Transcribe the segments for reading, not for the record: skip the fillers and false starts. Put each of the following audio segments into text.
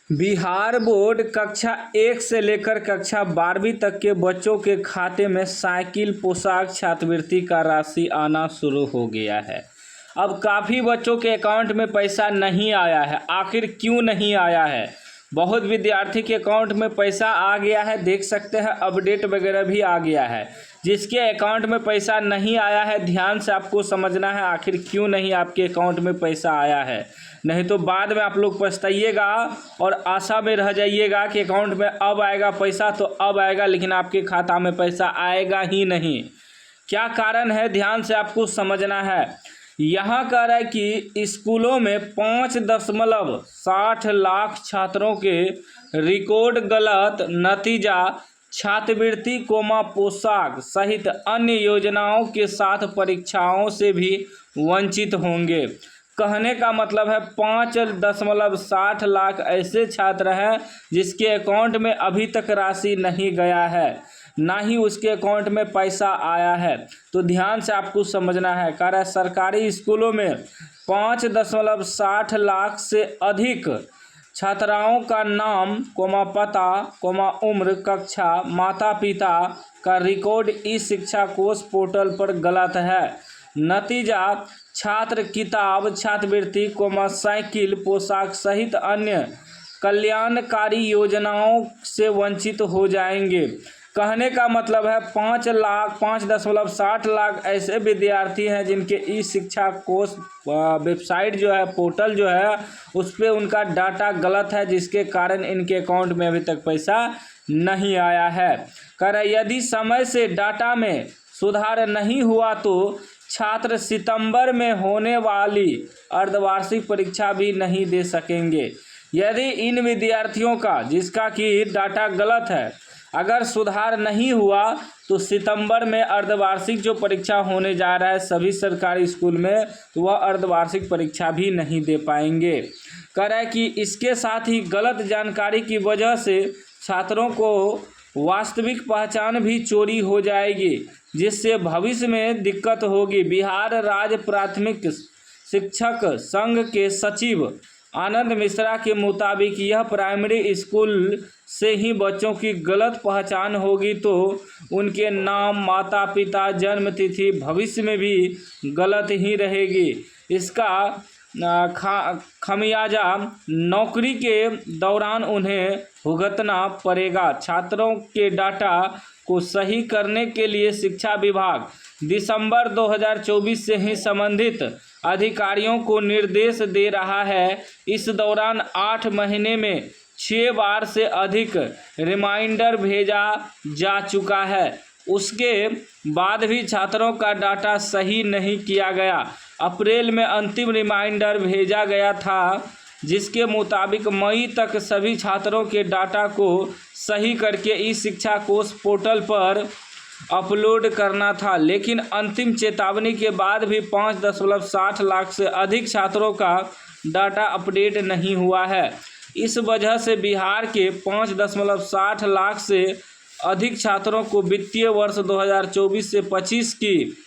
Bihar board कक्षा 1 से लेकर कक्षा 12वीं तक के बच्चों के खाते में साइकिल, पोशाक, छात्रवृत्ति का राशि आना शुरू हो गया है। अब काफ़ी बच्चों के अकाउंट में पैसा नहीं आया है। आखिर क्यों नहीं आया है? बहुत विद्यार्थी के अकाउंट में पैसा आ गया है, देख सकते हैं, अपडेट वगैरह भी आ गया है। जिसके अकाउंट में पैसा नहीं आया है, ध्यान से आपको समझना है आखिर क्यों नहीं आपके अकाउंट में पैसा आया है। नहीं तो बाद में आप लोग पछताइएगा और आशा में रह जाइएगा कि अकाउंट में अब आएगा पैसा, तो अब आएगा, लेकिन आपके खाता में पैसा आएगा ही नहीं। क्या कारण है, ध्यान से आपको समझना है। यहाँ कह रहा है कि स्कूलों में 5.60 लाख छात्रों के रिकॉर्ड गलत नतीजा छात्रवृत्ति, पोशाक सहित अन्य योजनाओं के साथ परीक्षाओं से भी वंचित होंगे। कहने का मतलब है 5.60 लाख ऐसे छात्र हैं जिसके अकाउंट में अभी तक राशि नहीं गया है, ना ही उसके अकाउंट में पैसा आया है। तो ध्यान से आपको समझना है। कह रहा है सरकारी स्कूलों में 5.60 लाख से अधिक छात्राओं का नाम, पता, उम्र, कक्षा, माता पिता का रिकॉर्ड ई शिक्षा कोष पोर्टल पर गलत है। नतीजा छात्र किताब, छात्रवृत्ति, साइकिल, पोशाक सहित अन्य कल्याणकारी योजनाओं से वंचित हो जाएंगे। कहने का मतलब है 5.60 लाख ऐसे विद्यार्थी हैं जिनके ई शिक्षा कोष वेबसाइट जो है, पोर्टल जो है, उस पर उनका डाटा गलत है, जिसके कारण इनके अकाउंट में अभी तक पैसा नहीं आया है। कह रहे यदि समय से डाटा में सुधार नहीं हुआ तो छात्र सितंबर में होने वाली अर्धवार्षिक परीक्षा भी नहीं दे सकेंगे। यदि इन विद्यार्थियों का, जिसका कि डाटा गलत है, अगर सुधार नहीं हुआ तो सितंबर में अर्धवार्षिक जो परीक्षा होने जा रहा है सभी सरकारी स्कूल में, तो वह अर्धवार्षिक परीक्षा भी नहीं दे पाएंगे। कह रहा है कि इसके साथ ही गलत जानकारी की वजह से छात्रों को वास्तविक पहचान भी चोरी हो जाएगी, जिससे भविष्य में दिक्कत होगी। बिहार राज्य प्राथमिक शिक्षक संघ के सचिव आनंद मिश्रा के मुताबिक यह प्राइमरी स्कूल से ही बच्चों की गलत पहचान होगी तो उनके नाम, माता पिता, जन्म तिथि भविष्य में भी गलत ही रहेगी। इसका खमियाजा नौकरी के दौरान उन्हें भुगतना पड़ेगा। छात्रों के डाटा को सही करने के लिए शिक्षा विभाग दिसंबर 2024 से ही संबंधित अधिकारियों को निर्देश दे रहा है। इस दौरान 8 महीने में 6 बार से अधिक रिमाइंडर भेजा जा चुका है। उसके बाद भी छात्रों का डाटा सही नहीं किया गया। अप्रैल में अंतिम रिमाइंडर भेजा गया था, जिसके मुताबिक मई तक सभी छात्रों के डाटा को सही करके ई शिक्षा कोष पोर्टल पर अपलोड करना था, लेकिन अंतिम चेतावनी के बाद भी 5.60 लाख से अधिक छात्रों का डाटा अपडेट नहीं हुआ है। इस वजह से बिहार के 5.60 लाख से अधिक छात्रों को वित्तीय वर्ष 2024 से 25 की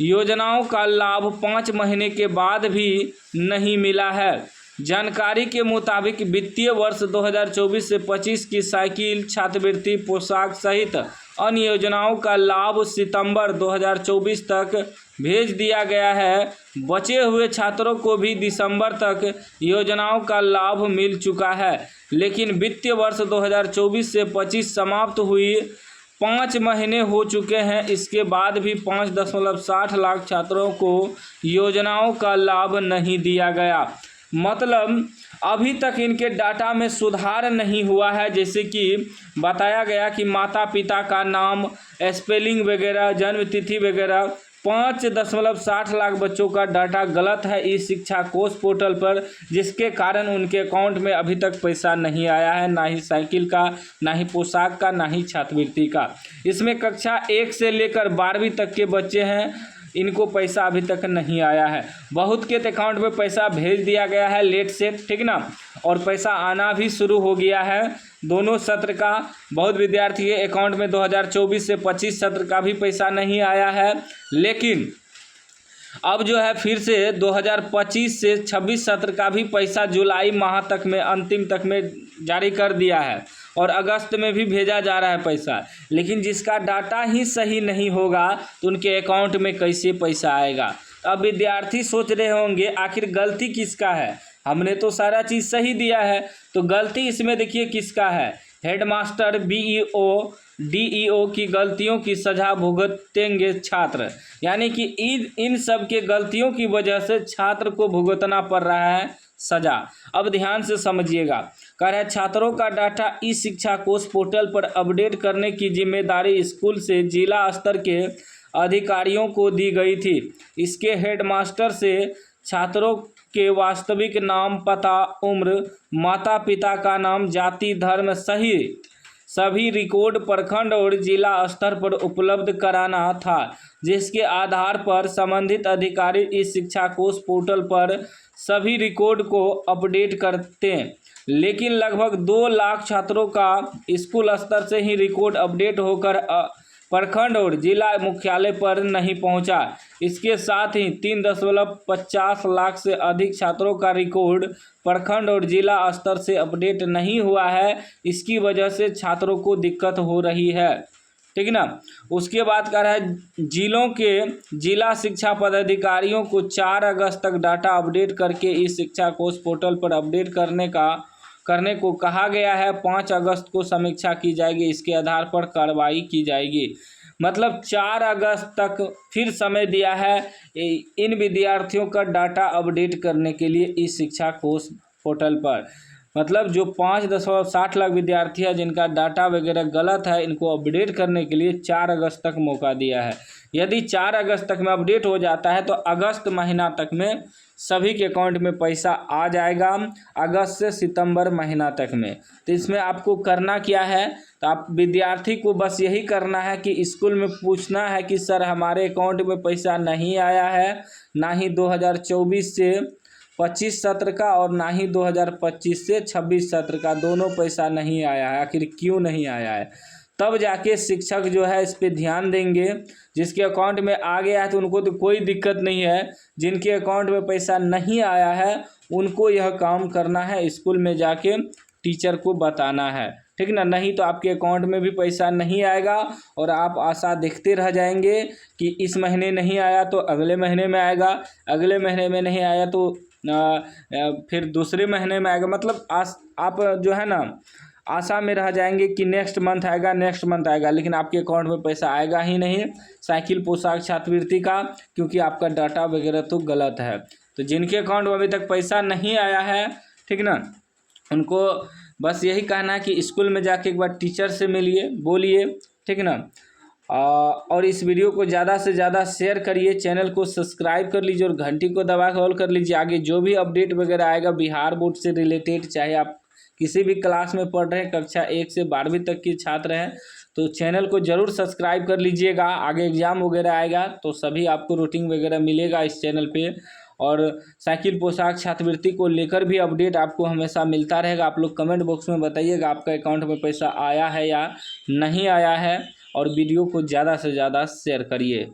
योजनाओं का लाभ 5 महीने के बाद भी नहीं मिला है। जानकारी के मुताबिक वित्तीय वर्ष 2024 से 25 की साइकिल, छात्रवृत्ति, पोशाक सहित अन्य योजनाओं का लाभ सितंबर 2024 तक भेज दिया गया है। बचे हुए छात्रों को भी दिसंबर तक योजनाओं का लाभ मिल चुका है, लेकिन वित्तीय वर्ष 2024 से 25 समाप्त हुई 5 महीने हो चुके हैं। इसके बाद भी 5.60 लाख छात्रों को योजनाओं का लाभ नहीं दिया गया। मतलब अभी तक इनके डाटा में सुधार नहीं हुआ है। जैसे कि बताया गया कि माता पिता का नाम, स्पेलिंग वगैरह, जन्म तिथि वगैरह, 5.60 लाख बच्चों का डाटा गलत है इस शिक्षा कोष पोर्टल पर, जिसके कारण उनके अकाउंट में अभी तक पैसा नहीं आया है, ना ही साइकिल का, ना ही पोशाक का, ना ही छात्रवृत्ति का। इसमें कक्षा 1 से लेकर 12वीं तक के बच्चे हैं, इनको पैसा अभी तक नहीं आया है। बहुत के अकाउंट में पैसा भेज दिया गया है लेट से, ठीक ना, और पैसा आना भी शुरू हो गया है दोनों सत्र का। बहुत विद्यार्थी के अकाउंट में 2024 से 25 सत्र का भी पैसा नहीं आया है, लेकिन अब जो है फिर से 2025 से 26 सत्र का भी पैसा जुलाई माह तक में अंतिम तक में जारी कर दिया है और अगस्त में भी भेजा जा रहा है पैसा। लेकिन जिसका डाटा ही सही नहीं होगा तो उनके अकाउंट में कैसे पैसा आएगा। अब विद्यार्थी सोच रहे होंगे आखिर गलती किसका है, हमने तो सारा चीज़ सही दिया है, तो गलती इसमें देखिए किसका है। हेडमास्टर, बीईओ, डीईओ की गलतियों की सजा भुगतेंगे छात्र, यानी कि इन सब के गलतियों की वजह से छात्र को भुगतना पड़ रहा है सजा। अब ध्यान से समझिएगा। कह रहा है छात्रों का डाटा ई शिक्षा कोष पोर्टल पर अपडेट करने की जिम्मेदारी स्कूल से जिला स्तर के अधिकारियों को दी गई थी। इसके हेडमास्टर से छात्रों के वास्तविक नाम, पता, उम्र, माता पिता का नाम, जाति, धर्म सहित सभी रिकॉर्ड प्रखंड और जिला स्तर पर उपलब्ध कराना था, जिसके आधार पर संबंधित अधिकारी इस शिक्षा कोष पोर्टल पर सभी रिकॉर्ड को अपडेट करते। लेकिन लगभग 2 लाख छात्रों का स्कूल स्तर से ही रिकॉर्ड अपडेट होकर प्रखंड और जिला मुख्यालय पर नहीं पहुंचा। इसके साथ ही 3.50 लाख से अधिक छात्रों का रिकॉर्ड प्रखंड और जिला स्तर से अपडेट नहीं हुआ है। इसकी वजह से छात्रों को दिक्कत हो रही है, ठीक ना। उसके बाद कह रहा है जिलों के जिला शिक्षा पदाधिकारियों को 4 अगस्त तक डाटा अपडेट करके इस शिक्षा कोष पोर्टल पर अपडेट करने को कहा गया है। 5 अगस्त को समीक्षा की जाएगी, इसके आधार पर कार्रवाई की जाएगी। मतलब 4 अगस्त तक फिर समय दिया है इन विद्यार्थियों का डाटा अपडेट करने के लिए इस शिक्षा कोष पोर्टल पर। मतलब जो 5.60 लाख विद्यार्थी है जिनका डाटा वगैरह गलत है, इनको अपडेट करने के लिए 4 अगस्त तक मौका दिया है। यदि 4 अगस्त तक में अपडेट हो जाता है तो अगस्त महीना तक में सभी के अकाउंट में पैसा आ जाएगा, अगस्त से सितंबर महीना तक में। तो इसमें आपको करना क्या है, तो आप विद्यार्थी को बस यही करना है कि स्कूल में पूछना है कि सर हमारे अकाउंट में पैसा नहीं आया है, ना ही 2024 से 25 सत्र का और ना ही 2025 से 26 सत्र का, दोनों पैसा नहीं आया है। आखिर क्यों नहीं आया है, तब जाके शिक्षक जो है इस पे ध्यान देंगे। जिसके अकाउंट में आ गया है तो उनको तो कोई दिक्कत नहीं है, जिनके अकाउंट में पैसा नहीं आया है उनको यह काम करना है, स्कूल में जाके टीचर को बताना है, ठीक ना। नहीं तो आपके अकाउंट में भी पैसा नहीं आएगा और आप आशा देखते रह जाएंगे कि इस महीने नहीं आया तो अगले महीने में आएगा, अगले महीने में नहीं आया तो फिर दूसरे महीने में आएगा। मतलब आप जो है ना आशा में रह जाएंगे कि नेक्स्ट मंथ आएगा, नेक्स्ट मंथ आएगा, लेकिन आपके अकाउंट में पैसा आएगा ही नहीं साइकिल पोशाक छात्रवृत्ति का, क्योंकि आपका डाटा वगैरह तो गलत है। तो जिनके अकाउंट में अभी तक पैसा नहीं आया है, ठीक ना, उनको बस यही कहना है कि स्कूल में जाके एक बार टीचर से मिलिए, बोलिए, ठीक ना। और इस वीडियो को ज़्यादा से ज़्यादा शेयर करिए, चैनल को सब्सक्राइब कर लीजिए और घंटी को दबा कर ऑल कर लीजिए। आगे जो भी अपडेट वगैरह आएगा बिहार बोर्ड से रिलेटेड, चाहे आप किसी भी क्लास में पढ़ रहे हैं, कक्षा 1 से 12वीं तक के छात्र हैं, तो चैनल को ज़रूर सब्सक्राइब कर लीजिएगा। आगे एग्ज़ाम वगैरह आएगा तो सभी आपको रूटीन वगैरह मिलेगा इस चैनल पे। और साइकिल पोशाक छात्रवृत्ति को लेकर भी अपडेट आपको हमेशा मिलता रहेगा। आप लोग कमेंट बॉक्स में बताइएगा आपका अकाउंट में पैसा आया है या नहीं आया है, और वीडियो को ज़्यादा से ज़्यादा शेयर करिए।